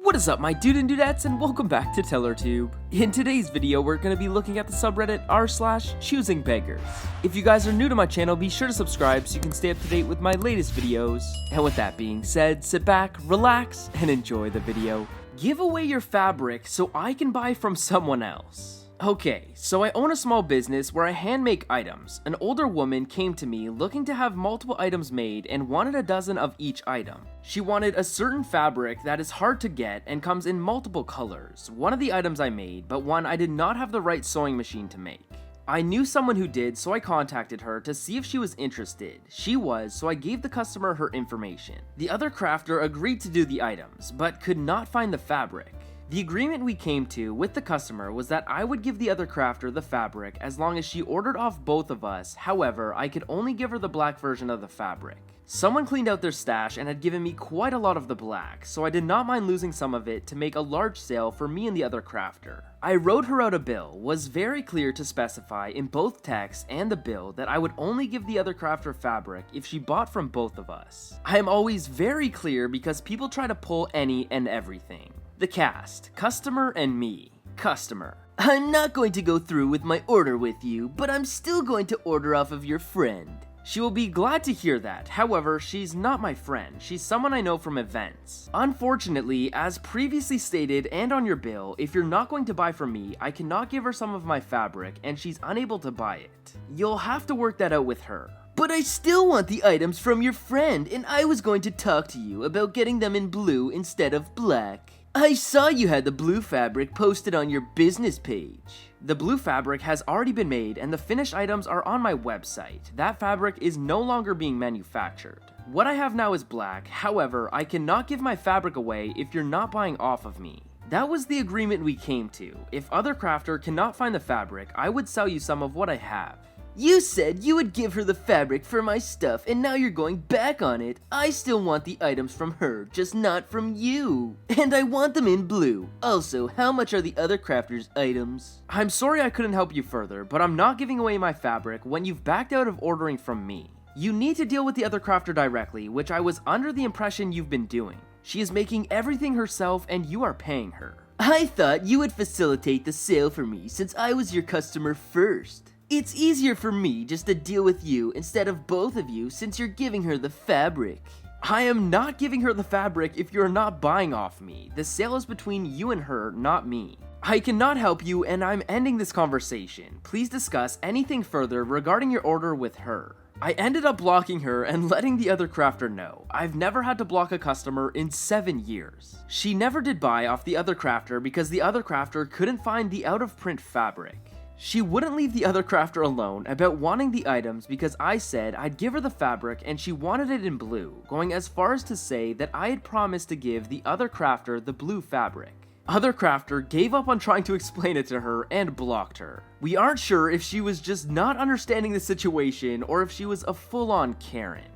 What is up, my dude and dudettes, and welcome back to TellerTube. In today's video, we're going to be looking at the subreddit r/Choosingbeggars. If you guys are new to my channel, be sure to subscribe so you can stay up to date with my latest videos. And with that being said, sit back, relax, and enjoy the video. Give away your fabric so I can buy from someone else. Okay, so I own a small business where I hand make items. An older woman came to me looking to have multiple items made and wanted a dozen of each item. She wanted a certain fabric that is hard to get and comes in multiple colors. One of the items I made, but one I did not have the right sewing machine to make. I knew someone who did, so I contacted her to see if she was interested. She was, so I gave the customer her information. The other crafter agreed to do the items, but could not find the fabric. The agreement we came to with the customer was that I would give the other crafter the fabric as long as she ordered off both of us. However, I could only give her the black version of the fabric. Someone cleaned out their stash and had given me quite a lot of the black, so I did not mind losing some of it to make a large sale for me and the other crafter. I wrote her out a bill, was very clear to specify in both text and the bill that I would only give the other crafter fabric if she bought from both of us. I am always very clear because people try to pull any and everything. The cast, customer and me. Customer: I'm not going to go through with my order with you, but I'm still going to order off of your friend. She will be glad to hear that. However, she's not my friend. She's someone I know from events. Unfortunately, as previously stated and on your bill, if you're not going to buy from me, I cannot give her some of my fabric and she's unable to buy it. You'll have to work that out with her. But I still want the items from your friend, and I was going to talk to you about getting them in blue instead of black. I saw you had the blue fabric posted on your business page. The blue fabric has already been made and the finished items are on my website. That fabric is no longer being manufactured. What I have now is black, however, I cannot give my fabric away if you're not buying off of me. That was the agreement we came to. If other crafter cannot find the fabric, I would sell you some of what I have. You said you would give her the fabric for my stuff, and now you're going back on it. I still want the items from her, just not from you. And I want them in blue. Also, how much are the other crafter's items? I'm sorry I couldn't help you further, but I'm not giving away my fabric when you've backed out of ordering from me. You need to deal with the other crafter directly, which I was under the impression you've been doing. She is making everything herself and you are paying her. I thought you would facilitate the sale for me since I was your customer first. It's easier for me just to deal with you instead of both of you since you're giving her the fabric. I am not giving her the fabric if you're not buying off me. The sale is between you and her, not me. I cannot help you and I'm ending this conversation. Please discuss anything further regarding your order with her. I ended up blocking her and letting the other crafter know. I've never had to block a customer in 7 years. She never did buy off the other crafter because the other crafter couldn't find the out-of-print fabric. She wouldn't leave the other crafter alone about wanting the items because I said I'd give her the fabric and she wanted it in blue, going as far as to say that I had promised to give the other crafter the blue fabric. Other crafter gave up on trying to explain it to her and blocked her. We aren't sure if she was just not understanding the situation or if she was a full-on Karen.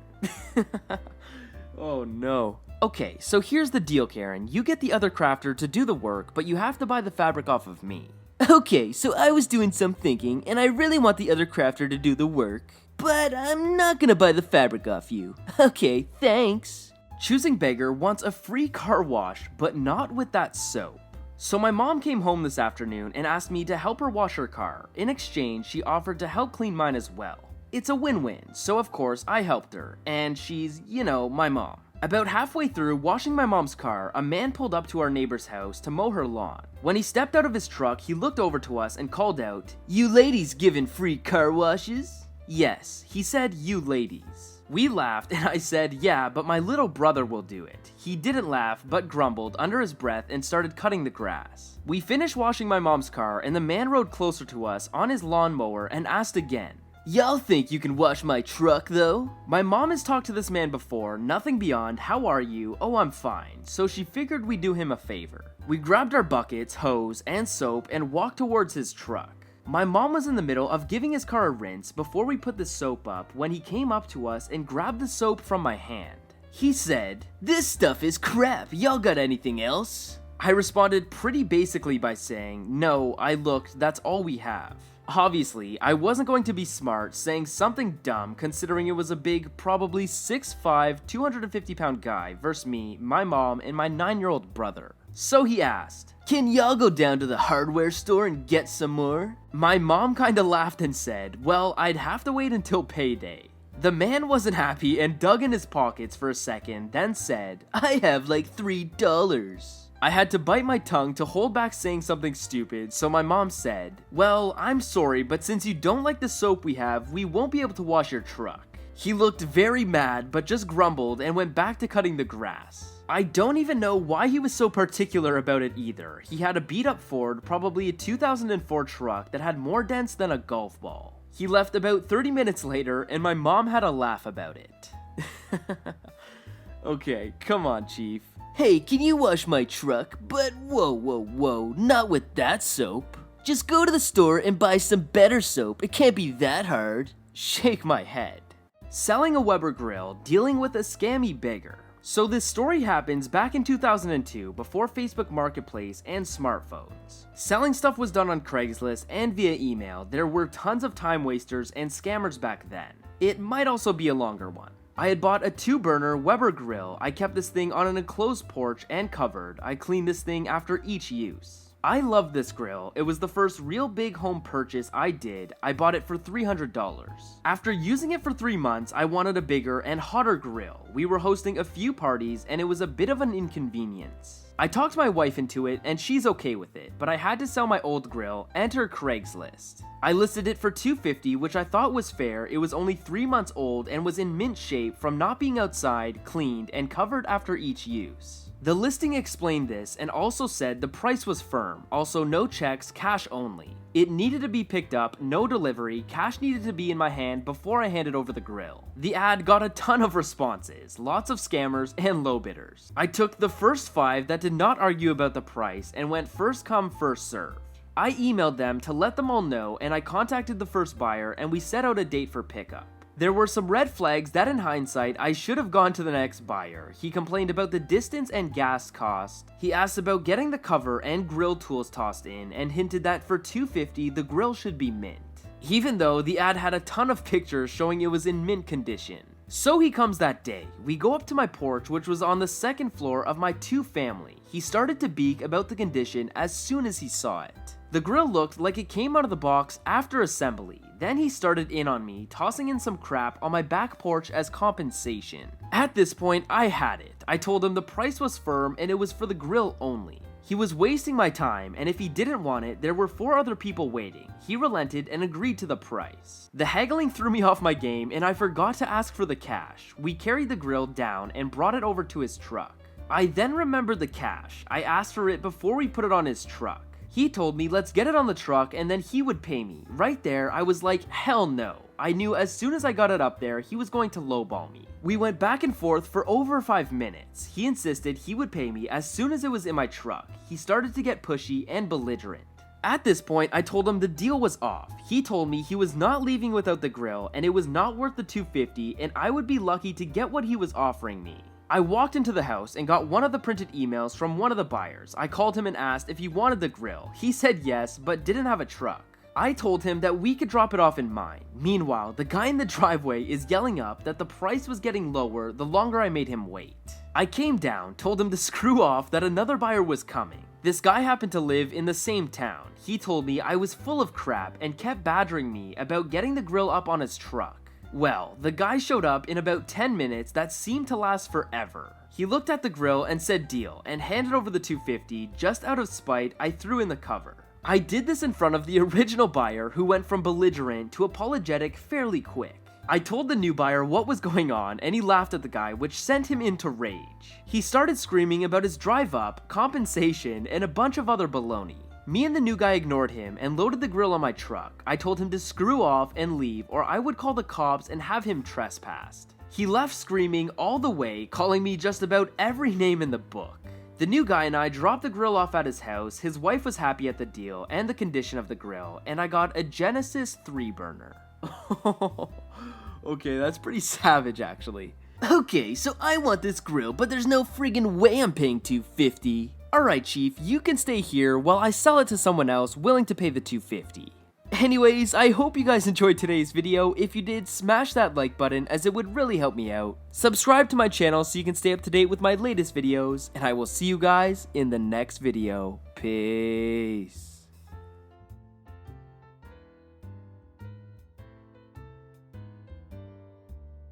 Oh no. Okay, so here's the deal, Karen. You get the other crafter to do the work, but you have to buy the fabric off of me. Okay, so I was doing some thinking, and I really want the other crafter to do the work, but I'm not gonna buy the fabric off you. Okay, thanks. Choosing Beggar wants a free car wash, but not with that soap. So my mom came home this afternoon and asked me to help her wash her car. In exchange, she offered to help clean mine as well. It's a win-win, so of course I helped her, and she's, you know, my mom. About halfway through washing my mom's car, a man pulled up to our neighbor's house to mow her lawn. When he stepped out of his truck, he looked over to us and called out, "You ladies giving free car washes?" Yes, he said you ladies. We laughed and I said, yeah, but my little brother will do it. He didn't laugh, but grumbled under his breath and started cutting the grass. We finished washing my mom's car and the man rode closer to us on his lawnmower and asked again, "Y'all think you can wash my truck though?" My mom has talked to this man before, nothing beyond, "How are you? Oh, I'm fine." So she figured we'd do him a favor. We grabbed our buckets, hose, and soap and walked towards his truck. My mom was in the middle of giving his car a rinse before we put the soap up when he came up to us and grabbed the soap from my hand. He said, "This stuff is crap. Y'all got anything else?" I responded pretty basically by saying, "No, I looked, that's all we have." Obviously, I wasn't going to be smart saying something dumb considering it was a big, probably 6'5", 250-pound guy versus me, my mom, and my 9-year-old brother. So he asked, "Can y'all go down to the hardware store and get some more?" My mom kinda laughed and said, "Well, I'd have to wait until payday." The man wasn't happy and dug in his pockets for a second, then said, "I have like $3. I had to bite my tongue to hold back saying something stupid, so my mom said, "Well, I'm sorry, but since you don't like the soap we have, we won't be able to wash your truck." He looked very mad, but just grumbled and went back to cutting the grass. I don't even know why he was so particular about it either. He had a beat-up Ford, probably a 2004 truck that had more dents than a golf ball. He left about 30 minutes later, and my mom had a laugh about it. Okay, come on, Chief. "Hey, can you wash my truck? But whoa, not with that soap. Just go to the store and buy some better soap. It can't be that hard." Shake my head. Selling a Weber grill, dealing with a scammy beggar. So this story happens back in 2002, before Facebook Marketplace and smartphones. Selling stuff was done on Craigslist and via email. There were tons of time wasters and scammers back then. It might also be a longer one. I had bought a 2-burner Weber grill. I kept this thing on an enclosed porch and covered. I cleaned this thing after each use. I loved this grill. It was the first real big home purchase I did. I bought it for $300. After using it for 3 months, I wanted a bigger and hotter grill. We were hosting a few parties and it was a bit of an inconvenience. I talked my wife into it and she's okay with it, but I had to sell my old grill, enter Craigslist. I listed it for $250, which I thought was fair. It was only 3 months old and was in mint shape from not being outside, cleaned, and covered after each use. The listing explained this and also said the price was firm, also no checks, cash only. It needed to be picked up, no delivery, cash needed to be in my hand before I handed over the grill. The ad got a ton of responses, lots of scammers and low bidders. I took the first 5 that did not argue about the price and went first come, first serve. I emailed them to let them all know and I contacted the first buyer and we set out a date for pickup. There were some red flags that in hindsight I should have gone to the next buyer. He complained about the distance and gas cost. He asked about getting the cover and grill tools tossed in and hinted that for $250 the grill should be mint. Even though the ad had a ton of pictures showing it was in mint condition. So he comes that day. We go up to my porch, which was on the 2nd floor of my 2-family. He started to beak about the condition as soon as he saw it. The grill looked like it came out of the box after assembly. Then he started in on me, tossing in some crap on my back porch as compensation. At this point, I had it. I told him the price was firm and it was for the grill only. He was wasting my time, and if he didn't want it, there were 4 other people waiting. He relented and agreed to the price. The haggling threw me off my game, and I forgot to ask for the cash. We carried the grill down and brought it over to his truck. I then remembered the cash. I asked for it before we put it on his truck. He told me let's get it on the truck and then he would pay me. Right there, I was like, hell no. I knew as soon as I got it up there, he was going to lowball me. We went back and forth for over 5 minutes. He insisted he would pay me as soon as it was in my truck. He started to get pushy and belligerent. At this point, I told him the deal was off. He told me he was not leaving without the grill and it was not worth the $250 and I would be lucky to get what he was offering me. I walked into the house and got one of the printed emails from one of the buyers. I called him and asked if he wanted the grill. He said yes, but didn't have a truck. I told him that we could drop it off in mine. Meanwhile, the guy in the driveway is yelling up that the price was getting lower the longer I made him wait. I came down, told him to screw off, that another buyer was coming. This guy happened to live in the same town. He told me I was full of crap and kept badgering me about getting the grill up on his truck. Well, the guy showed up in about 10 minutes that seemed to last forever. He looked at the grill and said deal and handed over the $250. Just out of spite, I threw in the cover. I did this in front of the original buyer who went from belligerent to apologetic fairly quick. I told the new buyer what was going on and he laughed at the guy, which sent him into rage. He started screaming about his drive up, compensation, and a bunch of other baloney. Me and the new guy ignored him and loaded the grill on my truck. I told him to screw off and leave or I would call the cops and have him trespassed. He left screaming all the way, calling me just about every name in the book. The new guy and I dropped the grill off at his house. His wife was happy at the deal and the condition of the grill, and I got a Genesis 3-burner. Okay, that's pretty savage actually. Okay, so I want this grill, but there's no friggin' way I'm paying $250. Alright, Chief, you can stay here while I sell it to someone else willing to pay the $250. Anyways, I hope you guys enjoyed today's video. If you did, smash that like button as it would really help me out. Subscribe to my channel so you can stay up to date with my latest videos, and I will see you guys in the next video. Peace.